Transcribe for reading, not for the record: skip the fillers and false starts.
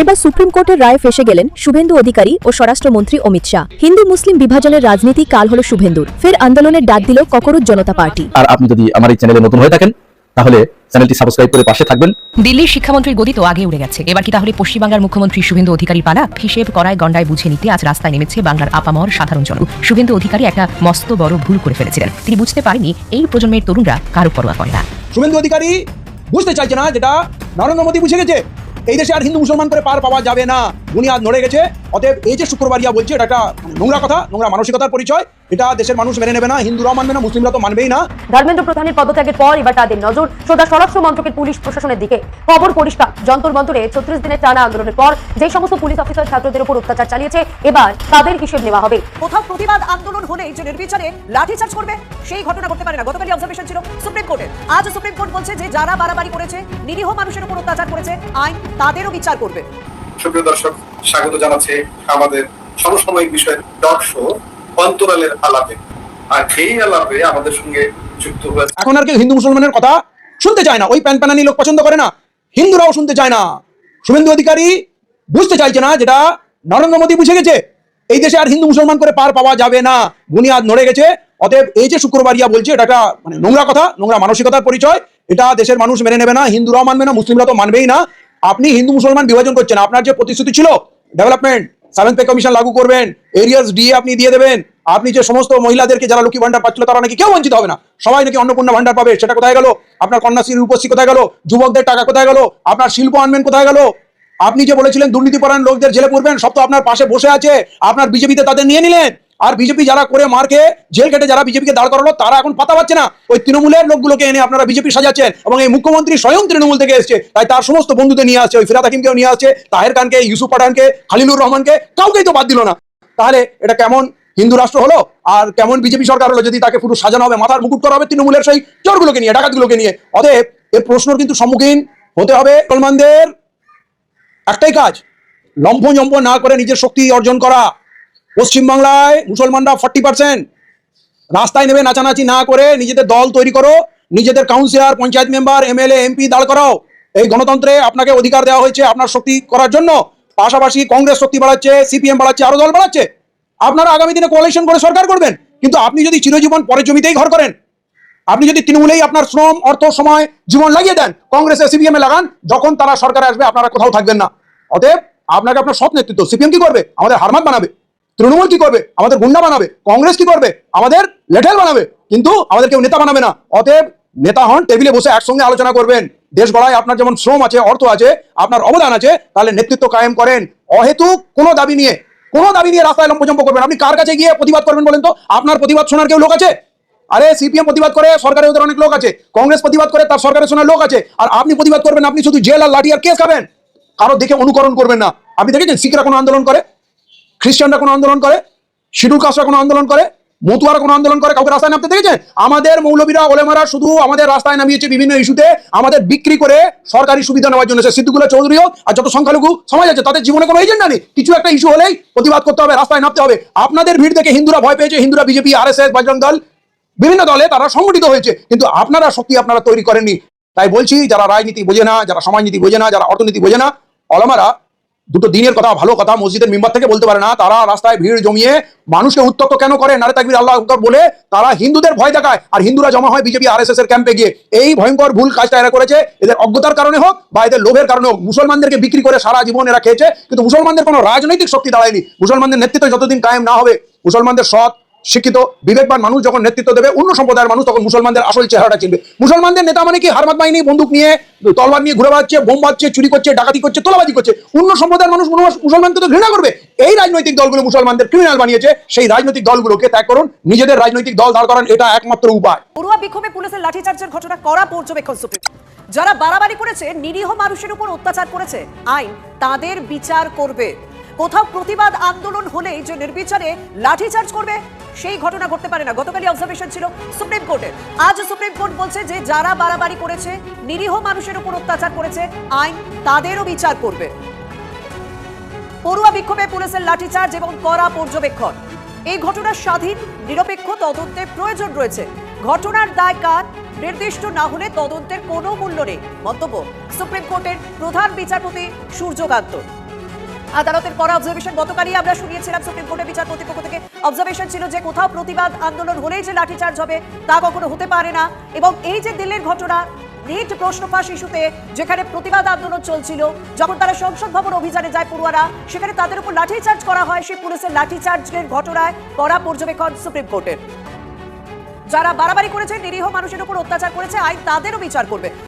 এবার সুপ্রিম কোর্টের রায়ে ফেসে গেলেন শুভেন্দু অধিকারী ও স্বরাষ্ট্রমন্ত্রী অমিত শাহ। হিন্দু মুসলিম বিভাজনের রাজনীতি কাল হলো শুভেন্দুর, ফের আন্দোলনের ডাক দিল ককরোজ জনতা পার্টি। আর আপনি যদি আমার এই চ্যানেলে নতুন হয়ে থাকেন তাহলে চ্যানেলটি সাবস্ক্রাইব করে পাশে থাকবেন। দিল্লির শিক্ষামন্ত্রীর গদি তো আগে উড়ে গেছে, এবার কি তাহলে পশ্চিমবাংলার মুখ্যমন্ত্রী শুভেন্দু অধিকারীর পালা? হিসেব করায় গন্ডায় বুঝে নিতে আজ রাস্তায় নেমেছে বাংলার আপামর সাধারণ জন। শুভেন্দু অধিকারী একটা মস্ত বড় ভুল করে ফেলেছিলেন। তিনি বুঝতে পারেনি এই প্রজন্মের তরুণরা কারো পরোয়া করে না। শুভেন্দু অধিকারী বুঝতে চাইছে না যেটা নরেন্দ্র মোদী বুঝে গেছে, এই দেশে আর হিন্দু মুসলমান করে পার পাওয়া যাবে না, বুনিয়াদ নড়ে গেছে। অতএব এই যে শুক্রবারিয়া বলছে এটা একটা নোংরা কথা, নোংরা মানসিকতার পরিচয়। এটা দেশের মানুষ মেনে নেবে না, হিন্দুরাও মানবে না, মুসলিমরা তো মানবেই না। ধর্মেন্দ্র প্রধানের পদত্যাগের পর এবার তাদের নজর সোজা স্বরাষ্ট্র মন্ত্রকের পুলিশ প্রশাসনের দিকে। খবর পরিষ্কার, যন্তর মন্তরে 36 দিনের টানা আন্দোলনের পর যে সমস্ত পুলিশ অফিসার ছাত্রদের উপর অত্যাচার চালিয়েছে এবার তাদের হিসেব নেওয়া হবে। কোথাও প্রতিবাদ আন্দোলন হলে যে নির্বিচারে লাঠিচার্জ করবে সেই ঘটনা ঘটতে পারে না। গতকালই অবজারভেশন ছিল সুপ্রিম কোর্টের। আজ সুপ্রিম কোর্ট বলছে যে যারা বাড়াবাড়ি করেছে, নিরীহ মানুষের উপর অত্যাচার করেছে, আইন তাদেরও বিচার করবে। সুপ্রিয় দর্শক, স্বাগত জানাচ্ছি আমাদের সমসাময়িক বিষয়ের টক শো অন্তরালের আলাপে। আর এই আলাপে আমাদের সঙ্গে যুক্ত হয়েছে এখন আর কেউ হিন্দু মুসলমানের কথা শুনতে চায় না, ওই প্যানপ্যানানি লোক পছন্দ করে না, হিন্দুরাও শুনতে চায় না। শুভেন্দু অধিকারী বুঝতে চাইছে না যেটা নরেন্দ্র মোদী বুঝে গেছে, এই দেশে আর হিন্দু মুসলমান করে পার পাওয়া যাবে না, বুনিয়াদ নড়ে গেছে। অতএব এই যে শুক্রবারিয়া বলছে এটা একটা নোংরা কথা, নোংরা মানসিকতার পরিচয়। এটা দেশের মানুষ মেনে নেবে না, হিন্দুরাও মানবে না, মুসলিমরা তো মানবেই না। আপনি হিন্দু মুসলমান বিভাজন করছেন, আপনার যে প্রতিশ্রুতি ছিল ডেভেলপমেন্ট, 7th পে কমিশন লাগু করবেন, এরিয়াস ডিএ আপনি দিয়ে দেবেন, আপনি যে সমস্ত মহিলাদেরকে যারা লক্ষ্মী ভান্ডার পাচ্ছিল তারা নাকি কেউ বঞ্চিত হবে না, সবাই নাকি অন্নপূর্ণা ভান্ডার পাবে, সেটা কোথায় গেল? আপনার কন্যাশ্রী রূপশ্রী কোথায় গেল? যুবকদের টাকা কোথায় গেল? আপনার শিল্প আনবেন কোথায় গেল? আপনি যে বলেছিলেন দুর্নীতিপরায়ণ লোকদের জেলে পুরবেন, সব তো আপনার পাশে বসে আছে, আপনার বিজেপিতে তাদের নিয়ে নিলেন। আর বিজেপি যারা করে মার খেয়ে জেল কেটে যারা বিজেপিকে দাঁড় করালো তারা এখন পাতা পাচ্ছে না, ওই তৃণমূলের লোকগুলোকে এনে আপনারা বিজেপি সাজাচ্ছেন। এবং এই মুখ্যমন্ত্রী স্বয়ং তৃণমূল থেকে এসছে, তাই তার সমস্ত বন্ধুদের নিয়ে আসছে, ওই ফিরাদ হাকিমকেও নিয়ে আসছে, তাহের খানকে, ইউসুফ পাঠানকে, খালিলুর রহমানকে, কাউকেই তো বাদ দিল না। তাহলে এটা কেমন হিন্দু রাষ্ট্র হলো আর কেমন বিজেপি সরকার হলো যদি তাকে পুরো সাজানো হবে, মাথার মুকুট করা হবে তৃণমূলের সেই চোরগুলোকে নিয়ে, ডাকাতগুলোকে নিয়ে? অতএব এর প্রশ্নর কিন্তু সম্মুখীন হতে হবে মুসলমানদের। একটাই কাজ, লম্ফ না করে নিজের শক্তি অর্জন করা। পশ্চিমবাংলায় মুসলমানরা 40%, রাস্তায় নেমে নাচানাচি না করে নিজেদের দল তৈরি করো, নিজেদের councillor, panchayat member, MLA, MP দাঁড় করাও। এই গণতন্ত্রে আপনাকে অধিকার দেওয়া হয়েছে আপনার শক্তি করার জন্য। পাশাপাশি কংগ্রেস শক্তি বাড়াচ্ছে, সিপিএম বাড়াচ্ছে, আরো দল বাড়াচ্ছে। আপনারা আগামী দিনে কোয়ালিশন করে সরকার করবেন, কিন্তু আপনি যদি চিরজীবন পরের জমিতেই ঘর করেন, আপনি যদি তৃণমূলেই আপনার শ্রম, অর্থ, সময়, জীবন লাগিয়ে দেন, কংগ্রেসে সিপিএম এ লাগান, যখন তারা সরকারে আসবে আপনারা কোথাও থাকবেন না। অতএব আপনাকে আপনার সৎ নেতৃত্ব, সিপিএম কি করবে? আমাদের হারমাত বানাবে। তৃণমূল কি করবে? আমাদের গুন্ডা বানাবে। কংগ্রেস কি করবে? আমাদের লেঠেল বানাবে, কিন্তু আমাদের কেউ নেতা বানাবে না। অতএব নেতা হন, টেবিলে বসে একসঙ্গে আলোচনা করবেন। দেশ গড়ায় আপনার যেমন শ্রম আছে, অর্থ আছে, আপনার অবদান আছে, তাহলে নেতৃত্ব কায়েম করেন। অহেতুক কোনো দাবি নিয়ে রাস্তায় লম্পজম্প করবেন। আপনি কার কাছে গিয়ে প্রতিবাদ করবেন বলেন তো? আপনার প্রতিবাদ শোনার কেউ লোক আছে? আরে সিপিএম প্রতিবাদ করে, সরকারে ওদের অনেক লোক আছে। কংগ্রেস প্রতিবাদ করে, তার সরকারের শোনার লোক আছে। আর আপনি প্রতিবাদ করবেন, আপনি শুধু জেল আর লাঠি আর কেস খাবেন। কারো দেখে অনুকরণ করবেন না। আপনি দেখেছেন শিখরা কোনো আন্দোলন করে, খ্রিস্টানরা কোনো আন্দোলন করে, শিডুল কাস্টরা কোনো আন্দোলন করে, মতুয়ারা কোনো আন্দোলন করে? কাউকে রাস্তায় নামতে দেখেছেন? আমাদের মৌলবীরা, ওলেমারা শুধু আমাদের রাস্তায় নামিয়েছে বিভিন্ন ইস্যুতে আমাদের বিক্রি করে সরকারি সুবিধা নেওয়ার জন্য। সিদ্দিকুল্লাহ চৌধুরীও আর যত সংখ্যালঘু সমাজ আছে তাদের জীবনে কোনো এজেন্ডা নেই। কিছু একটা ইস্যু হলেই প্রতিবাদ করতে হবে, রাস্তায় নামতে হবে। আপনাদের ভিড় দেখে হিন্দুরা ভয় পেয়েছে, হিন্দুরা বিজেপি, আরএসএস, বজরং দল, বিভিন্ন দলে তারা সংগঠিত হয়েছে, কিন্তু আপনারা শক্তি আপনারা তৈরি করেননি। তাই বলছি, যারা রাজনীতি বোঝে না, যারা সমাজনীতি বোঝে না, যারা অর্থনীতি বোঝে না, ওলামারা দুটো দিনের কথা, ভালো কথা মসজিদের মেম্বার থেকে বলতে পারে না, তারা রাস্তায় ভিড় জমিয়ে মানুষকে উত্তক্ত কেন করে? নারে তাকবীর আল্লাহু আকবার বলে তারা হিন্দুদের ভয় দেখায়, আর হিন্দুরা জমা হয় বিজেপি আরএসএস এর ক্যাম্পে গিয়ে। এই ভয়ঙ্কর ভুল কাজটা এরা করেছে, এদের অজ্ঞতার কারণে হোক বা এদের লোভের কারণে হোক। মুসলমানদেরকে বিক্রি করে সারা জীবন এরা খেয়েছে, কিন্তু মুসলমানদের কোনো রাজনৈতিক শক্তি দাঁড়ায়নি। মুসলমানদের নেতৃত্ব যতদিন কায়েম না হবে, মুসলমানদের সৎ, শিক্ষিত, বিবেকবান মানুষ যখন নেতৃত্ব দেবে অন্য সম্প্রদায়ের মানুষ, তখন মুসলমানদের আসল চেহারাটা চিনবে। মুসলমানদের নেতা মানে কি? হারমাত বাহিনী, বন্দুক নিয়ে, তলবার নিয়ে ঘুরে বেড়াচ্ছে, বোম বাজছে, চুরি করছে, ডাকাতি করছে, তোলাবাজি করছে। অন্য সম্প্রদায়ের মানুষ মুসলমানকে তো ঘৃণা করবে। এই রাজনৈতিক দলগুলো মুসলমানদের ক্রিমিনাল বানিয়েছে। সেই রাজনৈতিক দলগুলোকে ত্যাগ করুন, নিজেদের রাজনৈতিক দল দাঁড় করান, এটা একমাত্র উপায়। পড়ুয়া বিক্ষোভে পুলিশের লাঠিচার্জের ঘটনা কড়া পর্যবেক্ষণ সুপ্রিম। যারা বাড়াবাড়ি করেছে, নিরীহ মানুষের উপর অত্যাচার করেছে, আইন তাদের বিচার করবে। কোথাও প্রতিবাদ আন্দোলন হলে যে নির্বিচারে লাঠিচার্জ করবে সেই ঘটনা ঘটতে পারে না। গতকালই অবজারভেশন ছিল সুপ্রিম কোর্টের। আজ সুপ্রিম কোর্ট বলছে যে যারা বাড়াবাড়ি করেছে, নিরীহ মানুষের উপর অত্যাচার করেছে, আইন তাদেরও বিচার করবে। পড়ুয়া বিক্ষোভে পুলিশের লাঠিচার্জ এবং কড়া পর্যবেক্ষণ। এই ঘটনার স্বাধীন নিরপেক্ষ তদন্তের প্রয়োজন রয়েছে। ঘটনার দায় কার নির্দিষ্ট না হলে তদন্তের কোনো মূল্য নেই, মন্তব্য সুপ্রিম কোর্টের প্রধান বিচারপতি সূর্যকান্ত। আদালতের করা অবজারভেশন গতকালই আমরা শুনিয়েছিলাম সুপ্রিম কোর্টের বিচারপতি পক্ষ থেকে অবজারভেশন ছিল যে কোথাও প্রতিবাদ আন্দোলন হলেই যে লাঠিচার্জ হবে তা কখনো হতে পারে না। এবং এই যে দিল্লির ঘটনা, নিট প্রশ্ন ফাঁস ইস্যুতে যেখানে প্রতিবাদ আন্দোলন চলছিল, যখন তারা সংসদ ভবন অভিযানে যায় পড়ুয়ারা, সেখানে তাদের উপর লাঠিচার্জ করা হয়। সেই পুলিশের লাঠিচার্জের ঘটনায় কড়া পর্যবেক্ষণ সুপ্রিম কোর্টের। যারা বাড়াবাড়ি করেছে, নিরীহ মানুষের উপর অত্যাচার করেছে, আইন তাদেরও বিচার করবে।